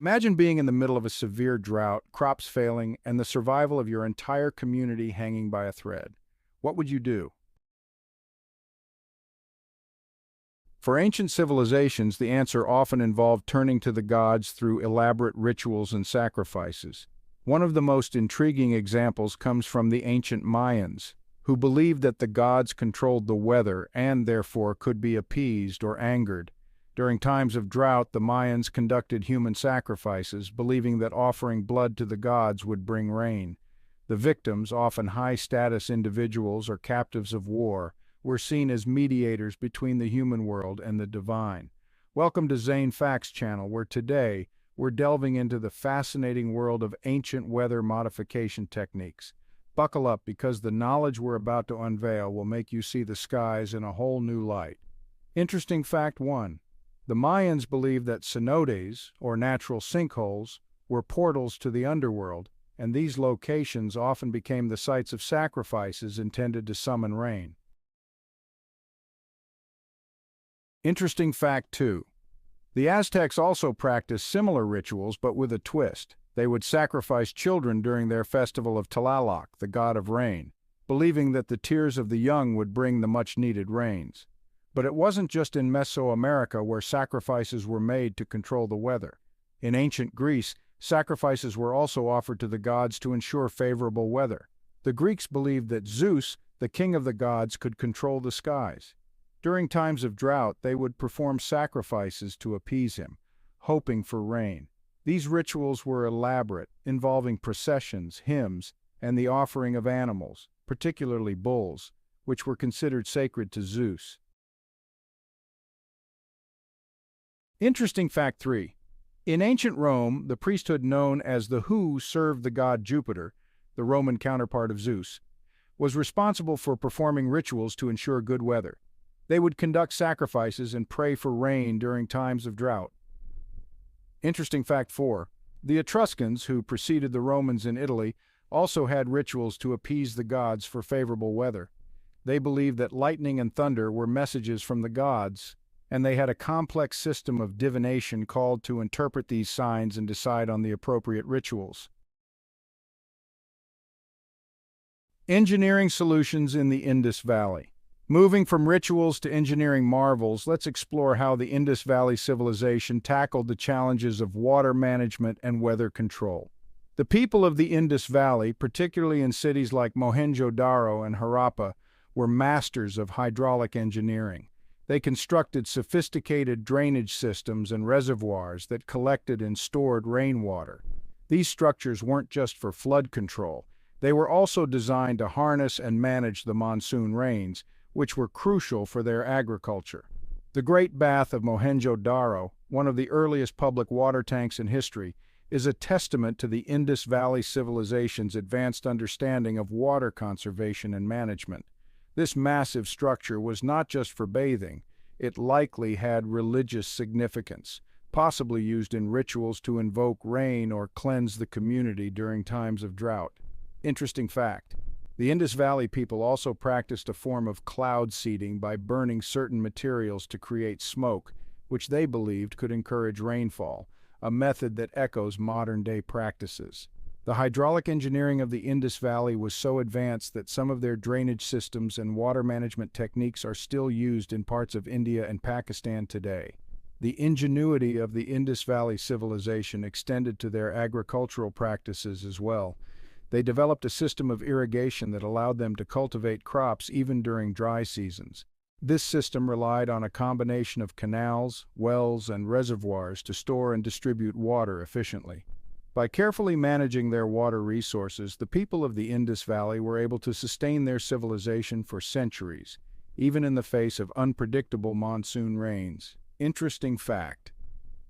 Imagine being in the middle of a severe drought, crops failing, and the survival of your entire community hanging by a thread. What would you do? For ancient civilizations, the answer often involved turning to the gods through elaborate rituals and sacrifices. One of the most intriguing examples comes from the ancient Mayans, who believed that the gods controlled the weather and therefore could be appeased or angered. During times of drought, the Mayans conducted human sacrifices, believing that offering blood to the gods would bring rain. The victims, often high-status individuals or captives of war, were seen as mediators between the human world and the divine. Welcome to Zain Facts channel, where today we're delving into the fascinating world of ancient weather modification techniques. Buckle up, because the knowledge we're about to unveil will make you see the skies in a whole new light. Interesting fact 1. The Mayans believed that cenotes, or natural sinkholes, were portals to the underworld, and these locations often became the sites of sacrifices intended to summon rain. Interesting fact 2. The Aztecs also practiced similar rituals, but with a twist. They would sacrifice children during their festival of Tlaloc, the god of rain, believing that the tears of the young would bring the much-needed rains. But it wasn't just in Mesoamerica where sacrifices were made to control the weather. In ancient Greece, sacrifices were also offered to the gods to ensure favorable weather. The Greeks believed that Zeus, the king of the gods, could control the skies. During times of drought, they would perform sacrifices to appease him, hoping for rain. These rituals were elaborate, involving processions, hymns, and the offering of animals, particularly bulls, which were considered sacred to Zeus. Interesting fact 3. In ancient Rome, the priesthood known as the Hu served the god Jupiter, the Roman counterpart of Zeus, was responsible for performing rituals to ensure good weather. They would conduct sacrifices and pray for rain during times of drought. Interesting fact 4. The Etruscans, who preceded the Romans in Italy, also had rituals to appease the gods for favorable weather. They believed that lightning and thunder were messages from the gods, and they had a complex system of divination called to interpret these signs and decide on the appropriate rituals. Engineering solutions in the Indus Valley. Moving from rituals to engineering marvels, let's explore how the Indus Valley civilization tackled the challenges of water management and weather control. The people of the Indus Valley, particularly in cities like Mohenjo-Daro and Harappa, were masters of hydraulic engineering. They constructed sophisticated drainage systems and reservoirs that collected and stored rainwater. These structures weren't just for flood control. They were also designed to harness and manage the monsoon rains, which were crucial for their agriculture. The Great Bath of Mohenjo-Daro, one of the earliest public water tanks in history, is a testament to the Indus Valley civilization's advanced understanding of water conservation and management. This massive structure was not just for bathing. It likely had religious significance, possibly used in rituals to invoke rain or cleanse the community during times of drought. Interesting fact. The Indus Valley people also practiced a form of cloud seeding by burning certain materials to create smoke, which they believed could encourage rainfall, a method that echoes modern-day practices. The hydraulic engineering of the Indus Valley was so advanced that some of their drainage systems and water management techniques are still used in parts of India and Pakistan today. The ingenuity of the Indus Valley civilization extended to their agricultural practices as well. They developed a system of irrigation that allowed them to cultivate crops even during dry seasons. This system relied on a combination of canals, wells, and reservoirs to store and distribute water efficiently. By carefully managing their water resources, the people of the Indus Valley were able to sustain their civilization for centuries, even in the face of unpredictable monsoon rains. Interesting fact.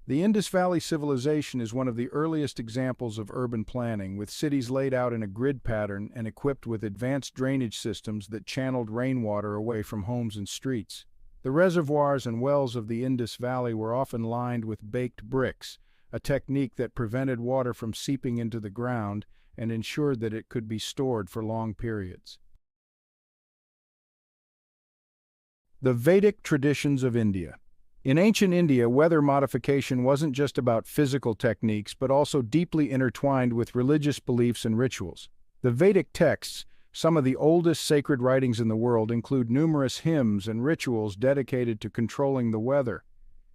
The Indus Valley civilization is one of the earliest examples of urban planning, with cities laid out in a grid pattern and equipped with advanced drainage systems that channeled rainwater away from homes and streets. The reservoirs and wells of the Indus Valley were often lined with baked bricks, a technique that prevented water from seeping into the ground and ensured that it could be stored for long periods. The Vedic traditions of India. In ancient India, weather modification wasn't just about physical techniques, but also deeply intertwined with religious beliefs and rituals. The Vedic texts, some of the oldest sacred writings in the world, include numerous hymns and rituals dedicated to controlling the weather.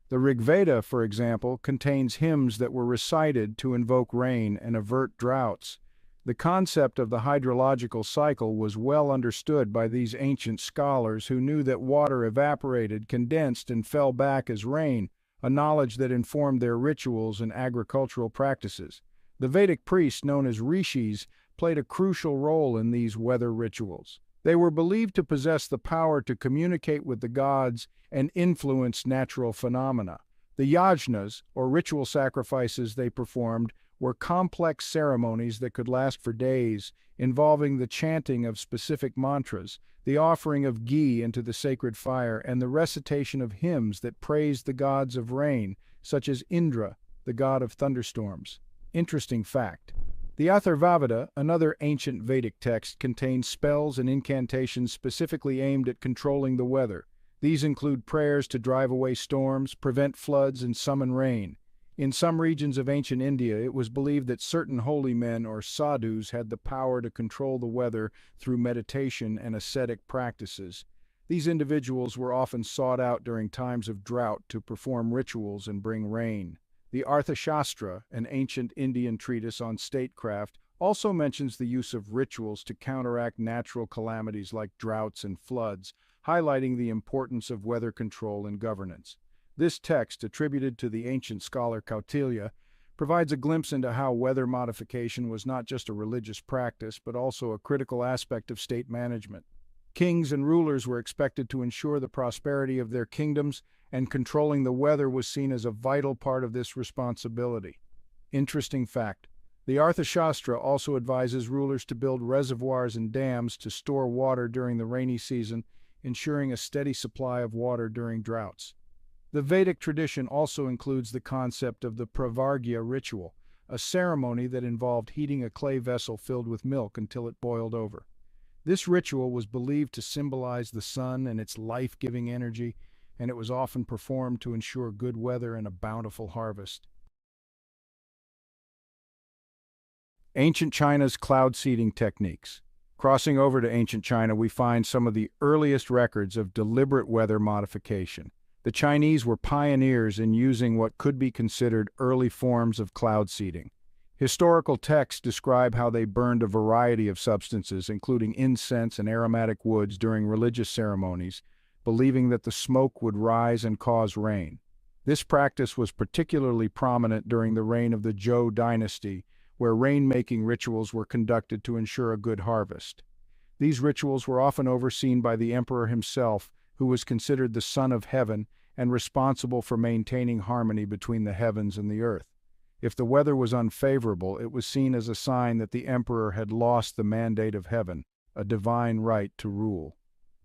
The Rig Veda, for example, contains hymns that were recited to invoke rain and avert droughts. The concept of the hydrological cycle was well understood by these ancient scholars who knew that water evaporated, condensed, and fell back as rain, a knowledge that informed their rituals and agricultural practices. The Vedic priests, known as rishis, played a crucial role in these weather rituals. They were believed to possess the power to communicate with the gods and influence natural phenomena. The yajnas, or ritual sacrifices they performed, were complex ceremonies that could last for days, involving the chanting of specific mantras, the offering of ghee into the sacred fire, and the recitation of hymns that praised the gods of rain, such as Indra, the god of thunderstorms. Interesting fact. The Atharvaveda, another ancient Vedic text, contains spells and incantations specifically aimed at controlling the weather. These include prayers to drive away storms, prevent floods, and summon rain. In some regions of ancient India, it was believed that certain holy men or sadhus had the power to control the weather through meditation and ascetic practices. These individuals were often sought out during times of drought to perform rituals and bring rain. The Arthashastra, an ancient Indian treatise on statecraft, also mentions the use of rituals to counteract natural calamities like droughts and floods, highlighting the importance of weather control and governance. This text, attributed to the ancient scholar Kautilya, provides a glimpse into how weather modification was not just a religious practice, but also a critical aspect of state management. Kings and rulers were expected to ensure the prosperity of their kingdoms, and controlling the weather was seen as a vital part of this responsibility. Interesting fact. The Arthashastra also advises rulers to build reservoirs and dams to store water during the rainy season, ensuring a steady supply of water during droughts. The Vedic tradition also includes the concept of the pravargya ritual, a ceremony that involved heating a clay vessel filled with milk until it boiled over. This ritual was believed to symbolize the sun and its life-giving energy, and it was often performed to ensure good weather and a bountiful harvest. Ancient China's cloud seeding techniques. Crossing over to ancient China, we find some of the earliest records of deliberate weather modification. The Chinese were pioneers in using what could be considered early forms of cloud seeding. Historical texts describe how they burned a variety of substances, including incense and aromatic woods, during religious ceremonies, believing that the smoke would rise and cause rain. This practice was particularly prominent during the reign of the Zhou dynasty, where rain-making rituals were conducted to ensure a good harvest. These rituals were often overseen by the emperor himself, who was considered the son of heaven and responsible for maintaining harmony between the heavens and the earth. If the weather was unfavorable, it was seen as a sign that the emperor had lost the mandate of heaven, a divine right to rule.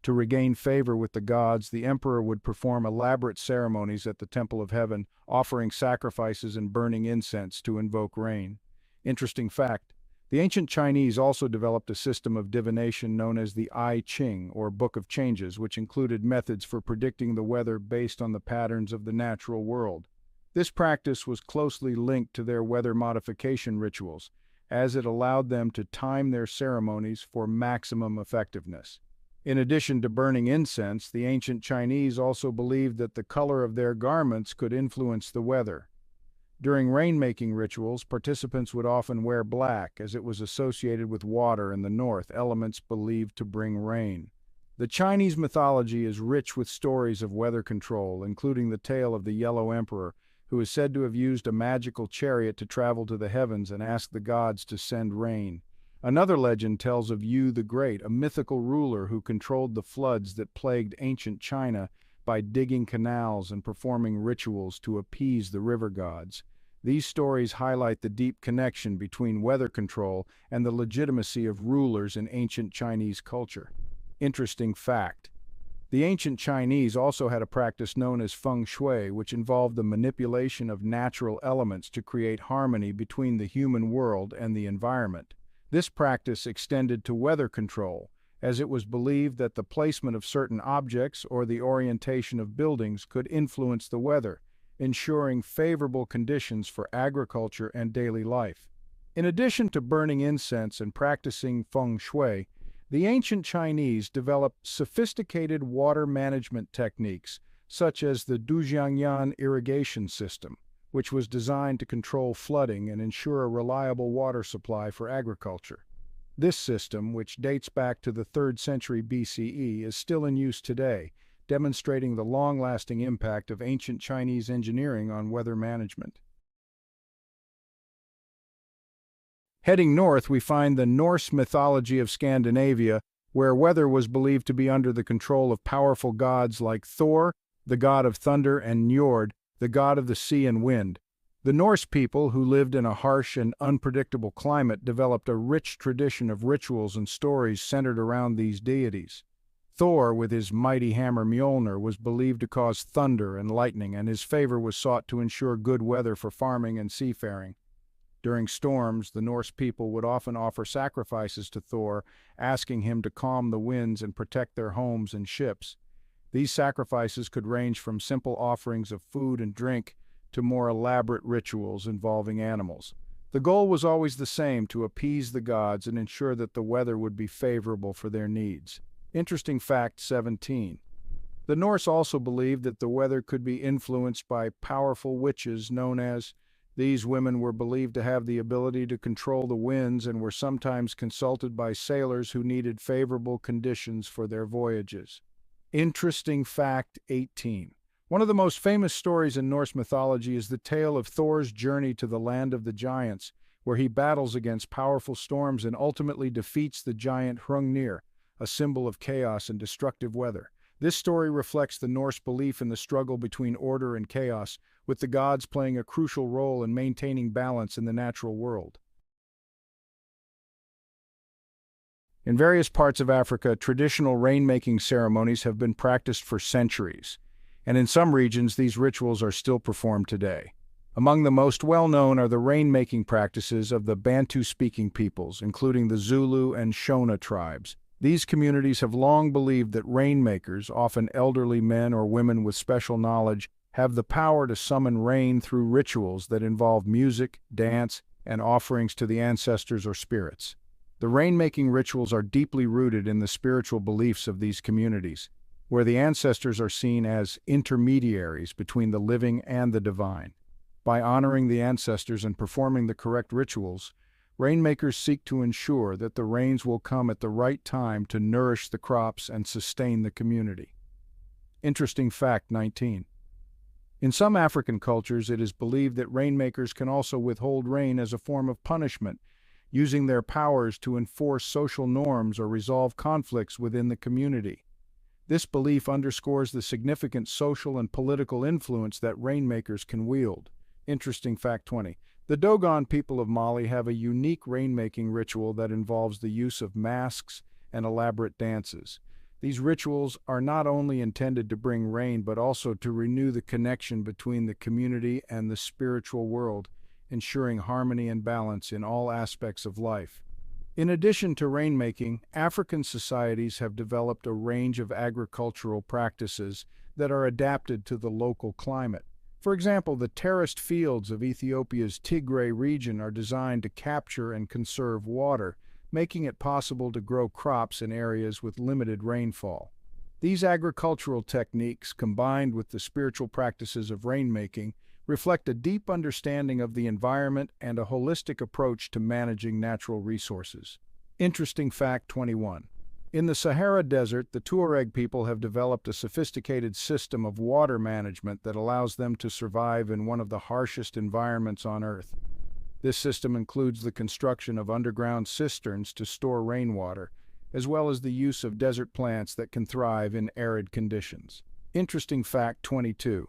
To regain favor with the gods, the emperor would perform elaborate ceremonies at the Temple of Heaven, offering sacrifices and burning incense to invoke rain. Interesting fact. The ancient Chinese also developed a system of divination known as the I Ching, or Book of Changes, which included methods for predicting the weather based on the patterns of the natural world. This practice was closely linked to their weather modification rituals, as it allowed them to time their ceremonies for maximum effectiveness. In addition to burning incense, the ancient Chinese also believed that the color of their garments could influence the weather. During rainmaking rituals, participants would often wear black, as it was associated with water in the north, elements believed to bring rain. The Chinese mythology is rich with stories of weather control, including the tale of the Yellow Emperor, who is said to have used a magical chariot to travel to the heavens and ask the gods to send rain. Another legend tells of Yu the Great, a mythical ruler who controlled the floods that plagued ancient China by digging canals and performing rituals to appease the river gods. These stories highlight the deep connection between weather control and the legitimacy of rulers in ancient Chinese culture. Interesting fact. The ancient Chinese also had a practice known as feng shui, which involved the manipulation of natural elements to create harmony between the human world and the environment. This practice extended to weather control, as it was believed that the placement of certain objects or the orientation of buildings could influence the weather, ensuring favorable conditions for agriculture and daily life. In addition to burning incense and practicing feng shui, the ancient Chinese developed sophisticated water management techniques, such as the Dujiangyan irrigation system, which was designed to control flooding and ensure a reliable water supply for agriculture. This system, which dates back to the 3rd century BCE, is still in use today, demonstrating the long-lasting impact of ancient Chinese engineering on weather management. Heading north, we find the Norse mythology of Scandinavia, where weather was believed to be under the control of powerful gods like Thor, the god of thunder, and Njord, the god of the sea and wind. The Norse people, who lived in a harsh and unpredictable climate, developed a rich tradition of rituals and stories centered around these deities. Thor, with his mighty hammer Mjolnir, was believed to cause thunder and lightning, and his favor was sought to ensure good weather for farming and seafaring. During storms, the Norse people would often offer sacrifices to Thor, asking him to calm the winds and protect their homes and ships. These sacrifices could range from simple offerings of food and drink to more elaborate rituals involving animals. The goal was always the same: to appease the gods and ensure that the weather would be favorable for their needs. Interesting fact 17. The Norse also believed that the weather could be influenced by powerful witches known as. These women were believed to have the ability to control the winds and were sometimes consulted by sailors who needed favorable conditions for their voyages. Interesting fact 18. One of the most famous stories in Norse mythology is the tale of Thor's journey to the land of the giants, where he battles against powerful storms and ultimately defeats the giant Hrungnir, a symbol of chaos and destructive weather. This story reflects the Norse belief in the struggle between order and chaos, with the gods playing a crucial role in maintaining balance in the natural world. In various parts of Africa, traditional rainmaking ceremonies have been practiced for centuries, and in some regions these rituals are still performed today. Among the most well-known are the rainmaking practices of the Bantu-speaking peoples, including the Zulu and Shona tribes. These communities have long believed that rainmakers, often elderly men or women with special knowledge, have the power to summon rain through rituals that involve music, dance, and offerings to the ancestors or spirits. The rainmaking rituals are deeply rooted in the spiritual beliefs of these communities, where the ancestors are seen as intermediaries between the living and the divine. By honoring the ancestors and performing the correct rituals, rainmakers seek to ensure that the rains will come at the right time to nourish the crops and sustain the community. Interesting fact 19. In some African cultures, it is believed that rainmakers can also withhold rain as a form of punishment, using their powers to enforce social norms or resolve conflicts within the community. This belief underscores the significant social and political influence that rainmakers can wield. Interesting fact 20. The Dogon people of Mali have a unique rainmaking ritual that involves the use of masks and elaborate dances. These rituals are not only intended to bring rain, but also to renew the connection between the community and the spiritual world, ensuring harmony and balance in all aspects of life. In addition to rainmaking, African societies have developed a range of agricultural practices that are adapted to the local climate. For example, the terraced fields of Ethiopia's Tigray region are designed to capture and conserve water, making it possible to grow crops in areas with limited rainfall. These agricultural techniques, combined with the spiritual practices of rainmaking, reflect a deep understanding of the environment and a holistic approach to managing natural resources. Interesting fact 21. In the Sahara Desert, the Tuareg people have developed a sophisticated system of water management that allows them to survive in one of the harshest environments on Earth. This system includes the construction of underground cisterns to store rainwater, as well as the use of desert plants that can thrive in arid conditions. Interesting fact 22.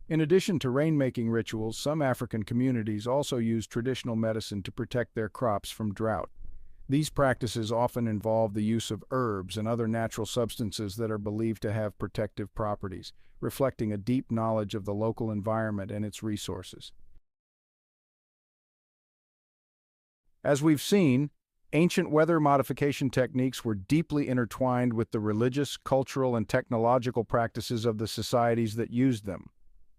In addition to rainmaking rituals, some African communities also use traditional medicine to protect their crops from drought. These practices often involve the use of herbs and other natural substances that are believed to have protective properties, reflecting a deep knowledge of the local environment and its resources. As we've seen, Ancient weather modification techniques were deeply intertwined with the religious, cultural, and technological practices of the societies that used them.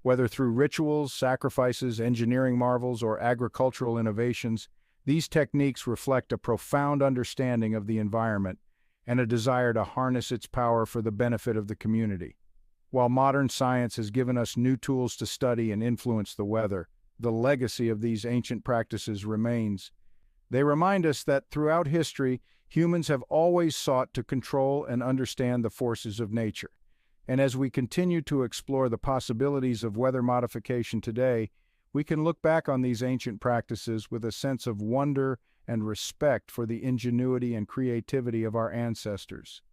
Whether through rituals, sacrifices, engineering marvels, or agricultural innovations, these techniques reflect a profound understanding of the environment and a desire to harness its power for the benefit of the community. While modern science has given us new tools to study and influence the weather, the legacy of these ancient practices remains. They remind us that throughout history, humans have always sought to control and understand the forces of nature. And as we continue to explore the possibilities of weather modification today, we can look back on these ancient practices with a sense of wonder and respect for the ingenuity and creativity of our ancestors.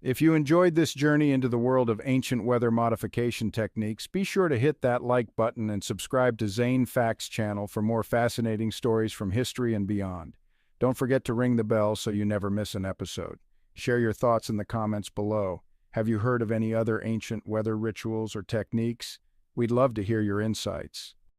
If you enjoyed this journey into the world of ancient weather modification techniques, be sure to hit that like button and subscribe to Zain Facts channel for more fascinating stories from history and beyond. Don't forget to ring the bell so you never miss an episode. Share your thoughts in the comments below. Have you heard of any other ancient weather rituals or techniques? We'd love to hear your insights.